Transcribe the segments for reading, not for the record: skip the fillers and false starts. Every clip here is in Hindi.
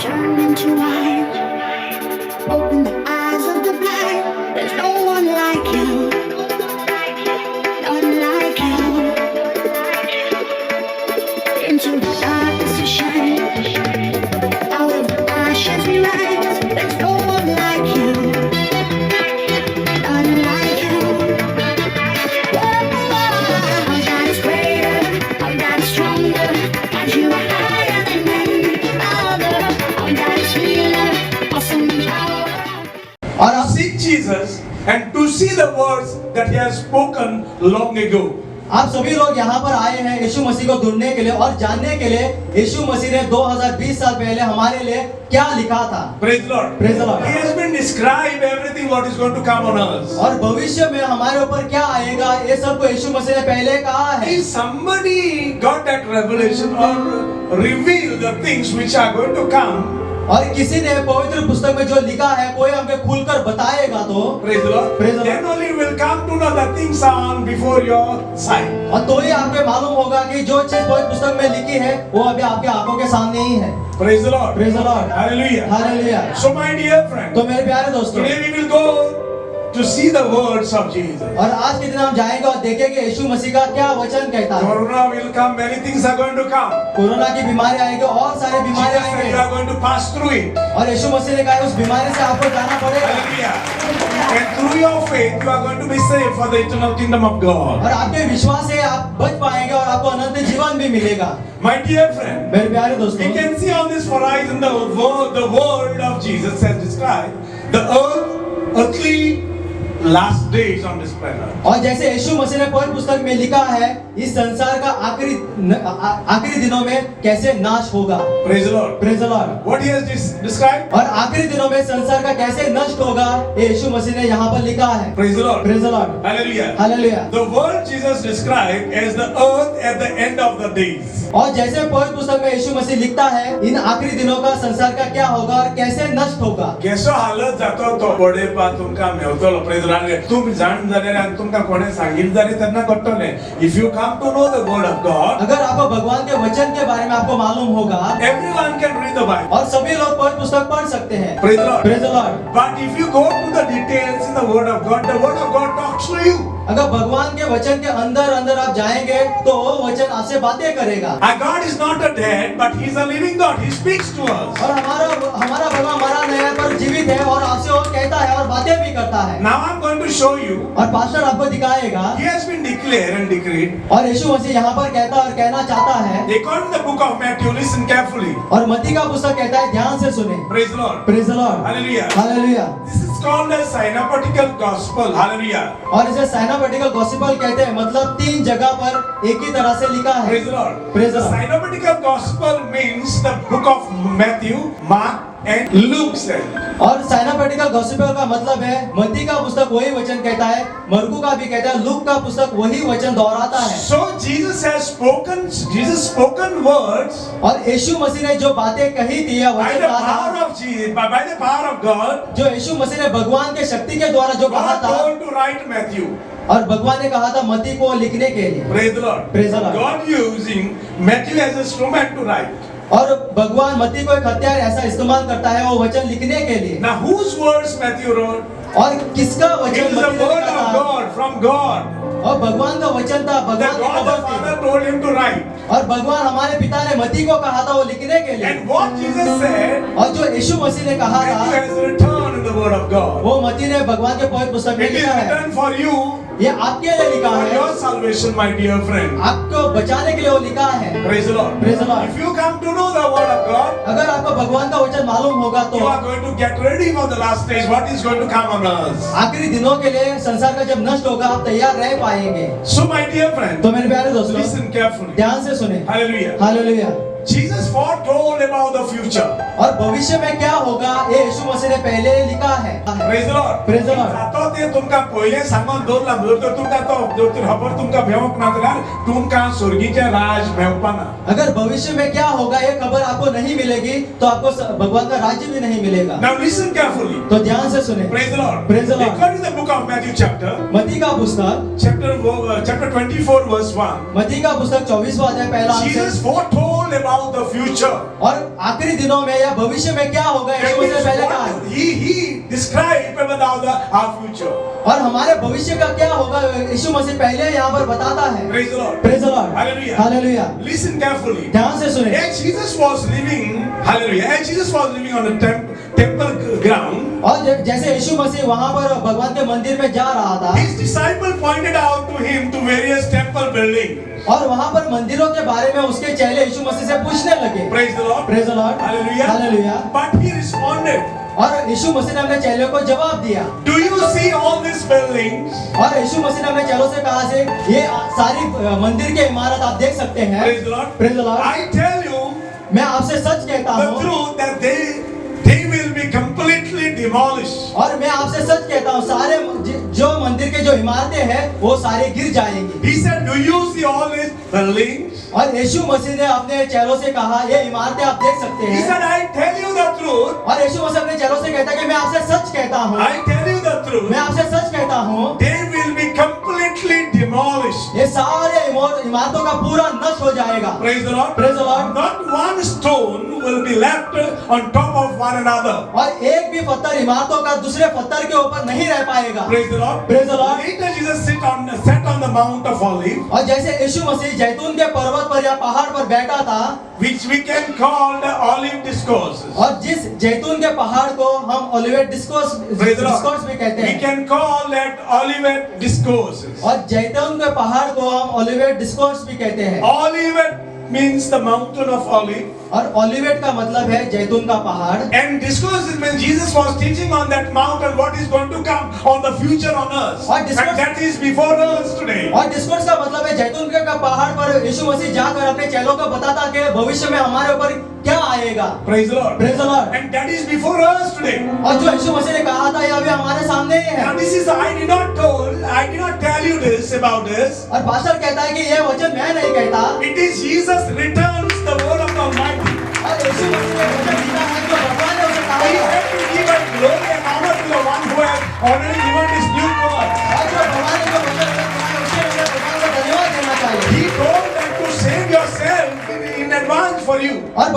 turned into wine. Open the eyes of the blind. There's no one like you. None like you. Into the darkness you shine. Out of the ashes we rise. There's no one like you. None like you. Our God is greater. Our God is stronger. And you are higher than any other. Our God is healer. Awesome in power. और आप seek Jesus and to see the words that he has spoken long ago. आप सभी लोग यहाँ पर आए हैं यीशु मसीह को ढूंढने के लिए और जानने के लिए यीशु मसीह ने 2020 साल पहले हमारे लिए क्या लिखा था। Praise the Lord. Praise the Lord. He has been described everything what is going to come on us. और भविष्य में हमारे ऊपर क्या आएगा ये सब को यीशु मसीह ने पहले कहा है। If somebody got that revelation or revealed the things which are going to come, और किसी ने पवित्र पुस्तक में जो लिखा है कोई हमें खुलकर बताएगा तो praise the Lord, Praise the Lord. then only will come to know the things are on before your sight. और तो ही आपको मालूम होगा कि जो चीज पवित्र पुस्तक में लिखी है वो अभी आपके आंखों के सामने ही है। Praise the Lord. Praise the Lord. Hallelujah. Hallelujah. So my dear friend, तो मेरे प्यारे दोस्तों, today we will go to see the words of Jesus. और आज के दिन हम जाएंगे और देखेंगे यीशु मसीह का क्या वचन कहता है। Corona will come, many things are going to come. Corona की बीमारी आएगी और सारे बीमारी Jesus said you आएंगे are going to pass through it. और यीशु मसीह ने कहा उस बीमारी से आपको जाना पड़ेगा Hallelujah. And through your faith, you are going to be saved for the eternal kingdom of God. और आपके विश्वास से आप बच पाएंगे और आपको अनंत जीवन भी मिलेगा। My dear friend, मेरे प्यारे दोस्तों, we can see on this horizon the world of Jesus has described the earthly last days on this planet. और जैसे यीशु मसीह ने पवित्र पुस्तक में लिखा है इस संसार का आखिरी दिनों में कैसे नाश होगा। Praise the Lord. Praise the Lord. What he has described? और आखिरी दिनों में संसार का कैसे नष्ट होगा ये यीशु मसीह ने यहाँ पर लिखा है। Praise the Lord. Praise the Lord. Hallelujah. Hallelujah. The world Jesus described as the earth at the end of the days. और जैसे पवित्र पुस्तक में यीशु मसीह लिखता है इन आखिरी दिनों का संसार का क्या होगा और कैसे नष्ट होगा। केसो हालत जातो तो बडे पा तुमका मेवतलो प्रेज रांगे तुम जाण जाले आणि तुमका कोणे सांगितले जारी त्यांना कळतले if you come to know the word of God अगर आपको भगवान के वचन के बारे में आपको मालूम होगा everyone can read the Bible और सभी लोग पवित्र पुस्तक पढ़ सकते हैं। Praise the Lord. Praise the Lord. But if you go to the details in the word of God talks to you. अगर भगवान के वचन के अंदर आप जाएंगे तो वो वचन आपसे बातें करेगा। Our God is not a dead but he is a living God. He speaks to us. और हमारा भगवान मरा नहीं है पर जीवित है और आपसे वो कहता है और बातें भी करता है। Now I'm going to show you. और पास्टर आपको दिखाएगा। He has been declared and decreed. और यीशु मसीह यहाँ पर कहता और कहना चाहता है। According to the book of Matthew, listen carefully. और मत्ती का पुस्तक कहता है ध्यान से सुने। Praise the Lord. Praise the Lord. Hallelujah. Hallelujah. This is called as synoptical gospel. Hallelujah. और इसे साइनोपेटिकल गॉस्पेल कहते हैं मतलब 3 जगह पर एक ही तरह से लिखा है। Praise the Lord. Praise the The Lord. synoptical gospel means the book of Matthew, Mark and Luke said. और साइनोपेटिकल गॉस्पेल का मतलब है मत्ती का पुस्तक वही वचन कहता है, मरकू का भी कहता है, लूक का पुस्तक वही वचन दोहराता है। So Jesus spoken words और यीशु मसीह ने जो बातें कही थी या by वचन the कहा power था, of Jesus, by the power of God, जो यीशु मसीह ने भगवान के शक्ति के द्वारा जो कहा God था told to write Matthew. और भगवान ने कहा था मत्ती को लिखने के लिए। Praise the Lord. Praise the Lord. God using Matthew as a instrument to write. और भगवान मत्ती को एक हथियार ऐसा इस्तेमाल करता है वो वचन लिखने के लिए। Now whose words Matthew wrote? और किसका It वचन is the मत्ती ने word लिखा of था? God from God. और भगवान का वचन था, That भगवान की God the खबर थी। Father told him to write. और भगवान हमारे पिता ने मत्ती को कहा था वो लिखने के लिए। And what Jesus said, और जो यीशु मसीह ने कहा Matthew था has written in the word of God. वो मत्ती ने भगवान के पवित्र पुस्तक में It is लिखा है। written for you, ये आपके लिए लिखा for है, your salvation, my dear friend. आपको बचाने के लिए वो लिखा है। Praise the Lord. Praise the Lord. If you come to know the word of God, अगर आपको भगवान का वचन मालूम होगा तो you are going to get ready for the last days. What is going to come on us? आखिरी दिनों के लिए संसार का जब नष्ट होगा आप तैयार रह पाएंगे। So, my dear friend, तो मेरे प्यारे दोस्तों listen carefully. ध्यान से सुने। Hallelujah. Hallelujah. Jesus foretold about the future. और भविष्य में क्या होगा ये यीशु मसीह ने पहले लिखा है। Praise the Lord. Praise the Lord. आता ते तुमका पहिले सांगून दवरला तर तुमका तो दोतर खबर तुमका भेवक ना जाल्यार तुमका स्वर्गीचे राज भेवपाना. अगर भविष्य में क्या होगा ये खबर आपको नहीं मिलेगी तो आपको भगवान का राज्य भी नहीं मिलेगा। Now listen carefully. तो ध्यान से सुने। Praise the Lord. Praise the Lord. According to the book of Matthew chapter मत्ती का पुस्तक chapter 24 verse 1. मत्ती का पुस्तक 24वां अध्याय पहला अंश Jesus foretold told about the future. और आखिरी दिनों में या भविष्य में क्या होगा That यीशु मसीह means ने पहले कहा what he described about our future. और हमारे भविष्य का क्या होगा यीशु मसीह पहले यहाँ पर बताता है। Praise the Lord. Praise the Lord. Hallelujah. Hallelujah. Listen carefully. ध्यान से सुने। As Jesus was living, hallelujah, as Jesus was living on the temple ground, और जैसे यीशु मसीह वहाँ पर भगवान के मंदिर में जा रहा था his disciple pointed out to him to various temple buildings. और वहाँ पर मंदिरों के बारे में उसके चेले यीशु मसीह से पूछने लगे। Praise the Lord. Praise the Lord. Hallelujah. Hallelujah. But he responded, और यीशु मसीह ने अपने चेलों को जवाब दिया। do you see all these buildings? और यीशु मसीह ने अपने चेलों से कहा से ये सारी मंदिर की इमारत आप देख सकते हैं। Praise the Lord. Praise the Lord. I tell you मैं आपसे सच कहता the हूँ truth that they will be completely demolished. और मैं आपसे सच कहता हूँ सारे जो मंदिर के जो इमारतें हैं वो सारे गिर जाएंगी। He said, do you see all these buildings? और यीशु मसीह ने अपने चेलों से कहा ये इमारतें आप देख सकते He हैं। said, I tell you the truth. और यीशु मसीह अपने चेलों से कहता है कि मैं आपसे सच कहता हूँ। I tell you the truth. मैं आपसे सच कहता हूँ They will be completely demolished. ये सारे इमारतों का पूरा नष्ट हो जाएगा। Praise the Lord. Praise the Lord. Not one stone will be left on top of one another. और एक भी पत्थर इमारतों का दूसरे पत्थर के ऊपर नहीं रह पाएगा। Praise the Lord. Praise the Lord. Later Jesus sat on the Mount of Olives, और जैसे यीशु मसीह जैतून के पर्वत पर या पहाड़ पर बैठा था which we can call the Olive Discourses. और जिस जैतून के पहाड़ को हम ओलिवेट डिस्कोर्स Praise the Lord. भी कहते We हैं can call that Olivet Discourses. और जैतून के पहाड़ को हम ओलिवेट डिस्कोर्स भी कहते हैं। Olivet means the mountain of olive, और ओलिवेट का मतलब है जैतून का पहाड़ and discourses means Jesus was teaching on that mountain what is going to come on the future on us, और and discourse- that is before us today. और डिस्कोर्स का मतलब है जैतून के का पहाड़ पर यीशु मसीह जाकर अपने चेलों को बताता कि भविष्य में हमारे ऊपर क्या आएगा। Praise the Lord. Praise the Lord. And that is before us today. और जो यीशु मसीह ने कहा था ये अभी हमारे सामने ही है। Now this is I did not tell you this about this. और पास्टर कहता है कि ये वचन मैं नहीं कहता It is Jesus returns the word of the Almighty. और यीशु मसीह ने वचन दिया है जो भगवान ने उसे कहा He है। had to give a glory and honor to the one who has already given this new word. और जो भगवान ने जो वचन दिया है उसके लिए भगवान को धन्यवाद देना चाहिए। He told them to save yourself in advance for you. और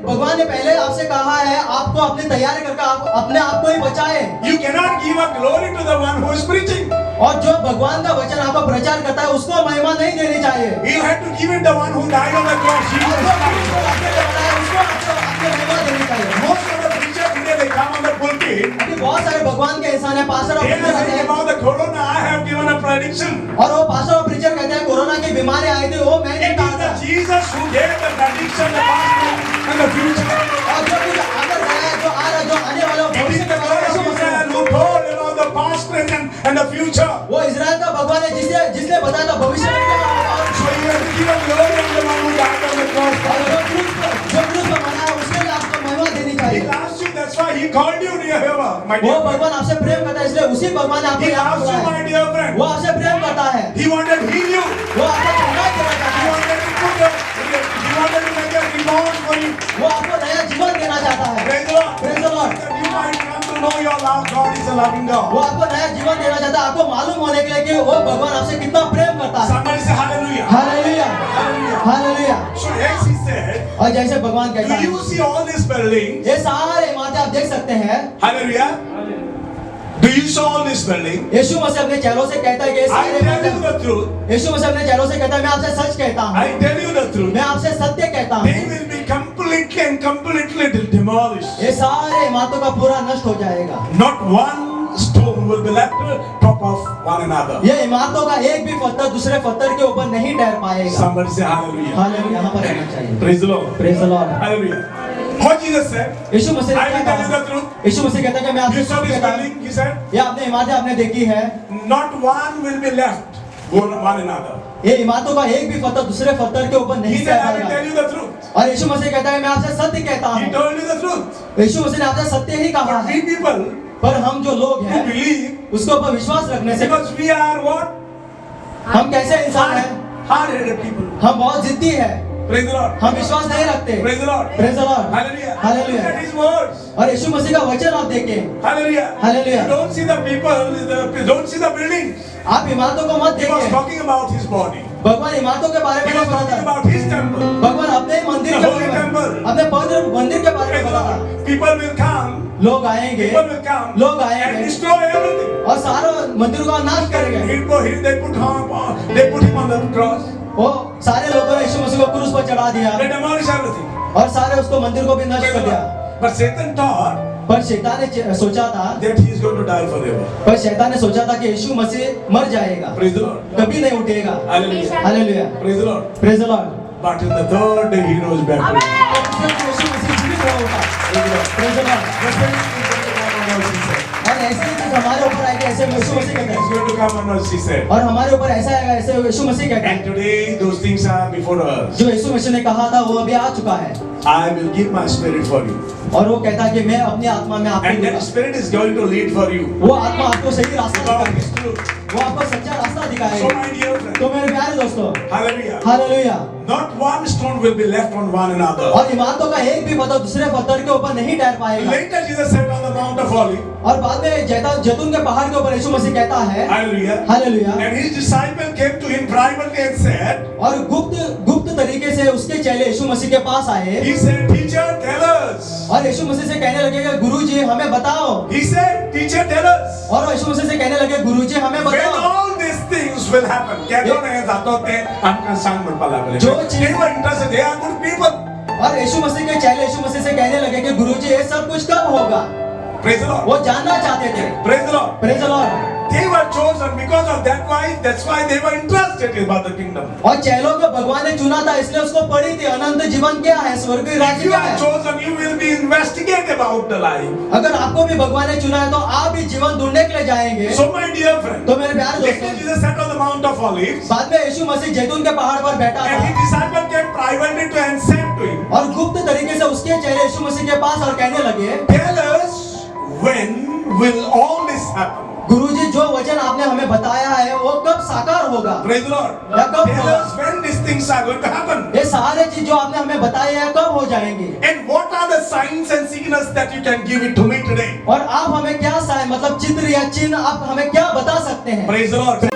भगवान ने पहले आपसे कहा है आपको अपनी तैयारी करके आप अपने आप को ही बचाए। You cannot give a glory to the one who is preaching. और जो भगवान का वचन आपको प्रचार करता है उसको महिमा नहीं देनी चाहिए। You have to give it the one who died on the cross. और Jesus जो Christ. आपको आपने बनाया है, उसको आपको महिमा देनी चाहिए। Most of the preachers today they come on the pulpit. अभी बहुत सारे भगवान के इंसान है पास्टर और They are प्रीचर आते saying हैं about the corona. I have given a prediction. और वो पास्टर और प्रीचर कहते हैं कोरोना की बीमारी आई थी वो मैंने It कहा is था। the Jesus who gave the prediction, the past and the future. और जो कुछ आकर गया है जो आ रहा है जो आने वाला है, It भविष्य is के the बारे में God of यीशु मसीह Israel who told about the past, present and the future. वो इजराइल का भगवान है जिसने बताया था भविष्य में क्या होगा। So you have to give a glory to the one who died on the cross. और जो क्रूस पर मरा है उसके लिए आपको महिमा देनी He चाहिए। loves you. That's why he called you dear Eva, my वो dear friend. भगवान आपसे प्रेम करता है इसलिए उसी भगवान ने आपको He यहाँ loves you, बुलाया my है। dear friend. वो आपसे प्रेम करता है। He wanted to heal you. वो आपको चंगाई देना चाहता He है। wanted to put he wanted to make a rebound for you. वो आपको नया जीवन देना चाहता है। Praise the Lord. Praise the Lord। That you might come to know your love. God is a loving वो God. आपको नया जीवन देना चाहता है आपको मालूम होने के लिए कि वो भगवान आपसे कितना प्रेम करता है। Somebody say hallelujah. Hallelujah hallelujah. So as he said, और जैसे भगवान कहता do है you see all these buildings? ये सारे इमारतें आप देख सकते हैं। Hallelujah. Do you see all these buildings? यीशु मसीह अपने चेलों से कहता है कि ये I सारे tell you इमारतें the truth. यीशु मसीह अपने चेलों से कहता है मैं आपसे सच कहता हूँ I tell you the truth. मैं आपसे सत्य कहता They हूँ will be completely and completely demolished. ये सारे इमारतों का पूरा नष्ट हो जाएगा। Not one stone will be left top of one another. ये इमारतों का एक भी पत्थर दूसरे पत्थर के ऊपर नहीं ठहर पाएगा। Somebody say hallelujah. हालेलुया यहाँ पर रहना चाहिए। Praise the Lord. Praise the Lord. Hallelujah. What Jesus said, यीशु मसीह ने I क्या will tell you कहा? the truth. यीशु मसीह कहता है कि मैं आपसे You saw सच this कहता हूँ। building, he said, ये आपने इमारतें आपने देखी है not one will be left one another. ये इमारतों का एक भी पत्थर दूसरे पत्थर के ऊपर नहीं He said, I ठहर will tell पाएगा। you the truth. और यीशु मसीह कहता है मैं आपसे सत्य कहता He हूँ। told you the truth. यीशु मसीह ने आपसे सत्य ही कहा But है। we people पर हम जो लोग who हैं believe, उसके ऊपर विश्वास रखने से because we are what? हम कैसे इंसान हैं? Hard-headed people. हम बहुत जिद्दी है। Praise the Lord. हम विश्वास नहीं रखते। Praise the Lord. Praise the Lord. Hallelujah. Hallelujah. Look at his words. और यीशु मसीह का वचन आप देखें। Hallelujah. Hallelujah. You don't see the people, don't see the buildings. आप इमारतों को मत He was देखिए। talking about his body. भगवान इमारतों के बारे He में was नहीं talking बताता। about his temple. भगवान अपने ही मंदिर The के holy बारे में, temple. अपने पवित्र मंदिर के बारे में Praise the बताया। Lord. People will come. लोग आएंगे, People will come लोग and आएंगे destroy everything. और सारा मंदिरों का नाश करेंगे। They put him on the cross. वो सारे लोगों ने यीशु मसीह को क्रूस पर चढ़ा दिया They demolish everything. और सारे उसको मंदिर को भी नष्ट Praise कर the दिया। Lord. But Satan thought पर शैतान ने सोचा था, that he is going to die forever. पर शैतान ने सोचा था कि यीशु मसीह मर जाएगा, Praise the Lord. कभी नहीं उठेगा। Hallelujah. Hallelujah, Praise the Lord. Praise the Lord. But in the third day he rose back. यीशु मसीह जीवित हुआ उठा। Praise the Lord. और ऐसे ही चीज हमारे ऊपर आएगी, ऐसे यीशु मसीह कहते He's हैं, going to come on us, he said. और हमारे ऊपर ऐसा आएगा, ऐसे यीशु मसीह कहते And हैं। today those things are before us. जो यीशु मसीह ने कहा था वो अभी आ चुका है, I will give my spirit for you. और वो कहता है कि मैं अपनी आत्मा में आपको And that दूंगा। spirit is going to lead for you. वो आत्मा आपको सही रास्ता God दिखाएगी, is true. वो आपको सच्चा रास्ता So दिखाएगी। my dear friend, तो मेरे प्यारे दोस्तों, hallelujah. Hallelujah. Not one stone will be left on one another. और इमारतों का एक भी पत्थर दूसरे पत्थर के ऊपर नहीं ठहर पाएगा। Later Jesus said on the Mount of Olives, और बाद में जैतून के पहाड़ के ऊपर यीशु मसीह कहता है, hallelujah. Hallelujah, And his disciple came to him privately and said, और गुप्त तरीके से उसके चेले यीशु मसीह के पास आए he said, teacher, tell us. और यीशु मसीह से कहने लगे कि गुरुजी हमें बताओ। He said, teacher, tell us. और यीशु मसीह से कहने लगे गुरुजी हमें When बताओ all these things will happen. Kaya doon na yung zatote, ang kasang magpalabali. जो चीज- They were interested, they are good people. और यीशु मसीह के चेले यीशु मसीह से कहने लगे कि गुरुजी ये सब कुछ कब होगा, Praise the Lord. वो जानना चाहते थे। Praise the Lord. Praise the Lord. They were chosen because of that's why they were interested about the kingdom. और चेलों को भगवान ने चुना था, इसलिए उसको पढ़ी थी अनंत जीवन क्या है, स्वर्गीय If राज्य you क्या are है। chosen, you will be investigate about the life. अगर आपको भी भगवान ने चुना है तो आप भी जीवन ढूंढने के लिए जाएंगे। So my dear friend, तो मेरे प्यारे later दोस्तों, Jesus sat on the Mount of Olives, बाद में यीशु मसीह जैतून के पहाड़ पर बैठा and his था disciple came privately to and said to him, और गुप्त तरीके से उसके चेले यीशु मसीह के पास और कहने लगे, tell us when will all this happen? गुरुजी जो वचन आपने हमें बताया है वो कब साकार होगा। Praise the Lord. कब Tell होगा, us when these things are going to happen. ये सारे चीज जो आपने हमें बताए हैं कब हो जाएंगे, And what are the signs and signals that you can give it to me today? और आप हमें क्या मतलब चित्र या चिन्ह आप हमें क्या बता सकते हैं। Praise the Lord.